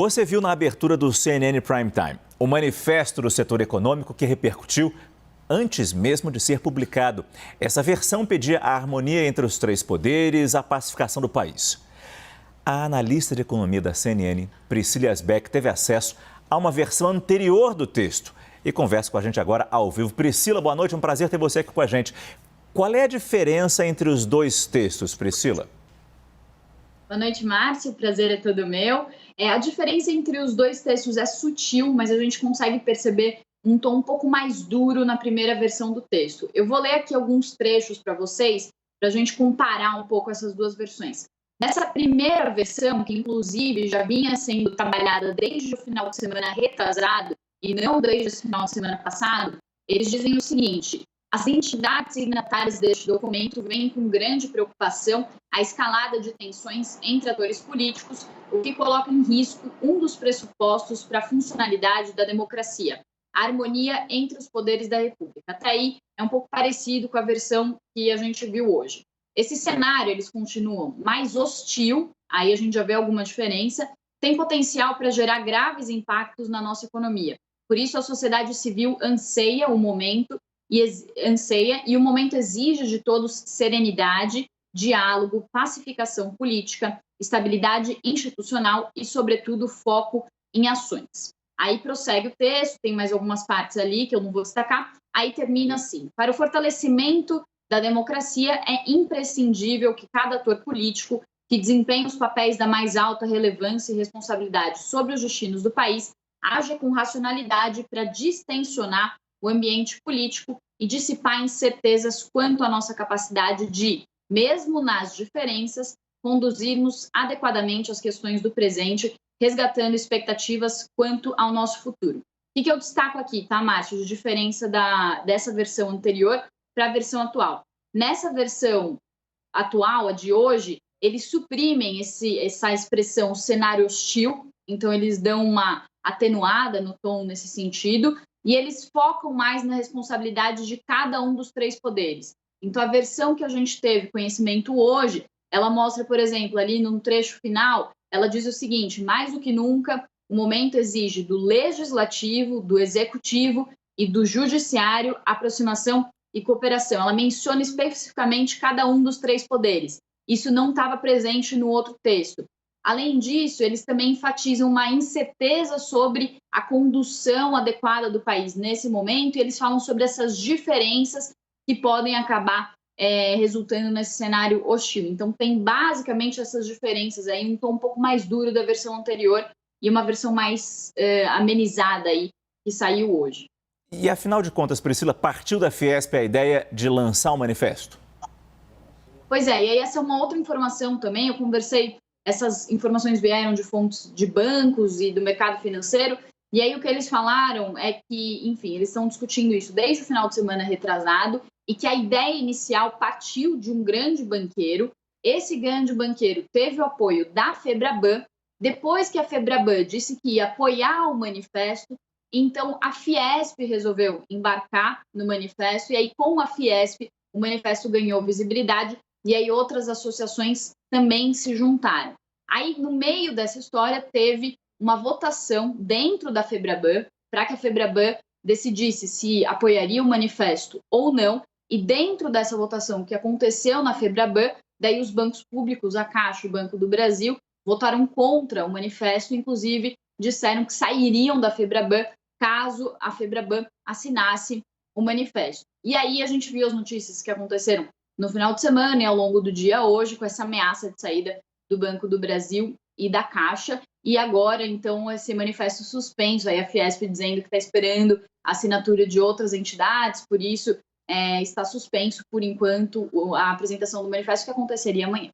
Você viu na abertura do CNN Prime Time o manifesto do setor econômico que repercutiu antes mesmo de ser publicado. Essa versão pedia a harmonia entre os três poderes, a pacificação do país. A analista de economia da CNN, Priscila Asbeck, teve acesso a uma versão anterior do texto e conversa com a gente agora ao vivo. Priscila, boa noite, é um prazer ter você aqui com a gente. Qual é a diferença entre os dois textos, Priscila? Boa noite, Márcio. O prazer é todo meu. A diferença entre os dois textos é sutil, mas a gente consegue perceber um tom um pouco mais duro na primeira versão do texto. Eu vou ler aqui alguns trechos para vocês, para a gente comparar um pouco essas duas versões. Nessa primeira versão, que inclusive já vinha sendo trabalhada desde o final de semana retrasado, e não desde esse final de semana passado, eles dizem o seguinte: as entidades signatárias deste documento veem com grande preocupação a escalada de tensões entre atores políticos, o que coloca em risco um dos pressupostos para a funcionalidade da democracia, a harmonia entre os poderes da República. Até aí é um pouco parecido com a versão que a gente viu hoje. Esse cenário, eles continuam mais hostil, aí a gente já vê alguma diferença, tem potencial para gerar graves impactos na nossa economia. Por isso, a sociedade civil anseia o momento e o momento exige de todos serenidade, diálogo, pacificação política, estabilidade institucional e, sobretudo, foco em ações. Aí prossegue o texto, tem mais algumas partes ali que eu não vou destacar, aí termina assim: para o fortalecimento da democracia é imprescindível que cada ator político que desempenha os papéis da mais alta relevância e responsabilidade sobre os destinos do país haja com racionalidade para distensionar o ambiente político e dissipar incertezas quanto à nossa capacidade de, mesmo nas diferenças, conduzirmos adequadamente as questões do presente, resgatando expectativas quanto ao nosso futuro. O que eu destaco aqui, tá, Márcio, de diferença dessa versão anterior para a versão atual? Nessa versão atual, a de hoje, eles suprimem essa expressão cenário hostil, então eles dão uma atenuada no tom nesse sentido, e eles focam mais na responsabilidade de cada um dos três poderes. Então, a versão que a gente teve conhecimento hoje, ela mostra, por exemplo, ali num trecho final, ela diz o seguinte: mais do que nunca, o momento exige do legislativo, do executivo e do judiciário aproximação e cooperação. Ela menciona especificamente cada um dos três poderes. Isso não estava presente no outro texto. Além disso, eles também enfatizam uma incerteza sobre a condução adequada do país nesse momento, e eles falam sobre essas diferenças que podem acabar resultando nesse cenário hostil. Então, tem basicamente essas diferenças aí, um tom um pouco mais duro da versão anterior e uma versão mais amenizada aí, que saiu hoje. E, afinal de contas, Priscila, partiu da Fiesp a ideia de lançar o manifesto? Pois é, e aí essa é uma outra informação também, eu conversei. Essas informações vieram de fontes de bancos e do mercado financeiro, e aí o que eles falaram é que, enfim, eles estão discutindo isso desde o final de semana retrasado, e que a ideia inicial partiu de um grande banqueiro. Esse grande banqueiro teve o apoio da Febraban. Depois que a Febraban disse que ia apoiar o manifesto, então a Fiesp resolveu embarcar no manifesto, e aí com a Fiesp o manifesto ganhou visibilidade, e aí outras associações também se juntaram. Aí, no meio dessa história, teve uma votação dentro da Febraban para que a Febraban decidisse se apoiaria o manifesto ou não, e dentro dessa votação que aconteceu na Febraban, daí os bancos públicos, a Caixa e o Banco do Brasil, votaram contra o manifesto, inclusive disseram que sairiam da Febraban caso a Febraban assinasse o manifesto. E aí a gente viu as notícias que aconteceram no final de semana e ao longo do dia hoje, com essa ameaça de saída do Banco do Brasil e da Caixa, e agora, então, esse manifesto suspenso, aí a Fiesp dizendo que está esperando a assinatura de outras entidades, por isso está suspenso, por enquanto, a apresentação do manifesto, que aconteceria amanhã.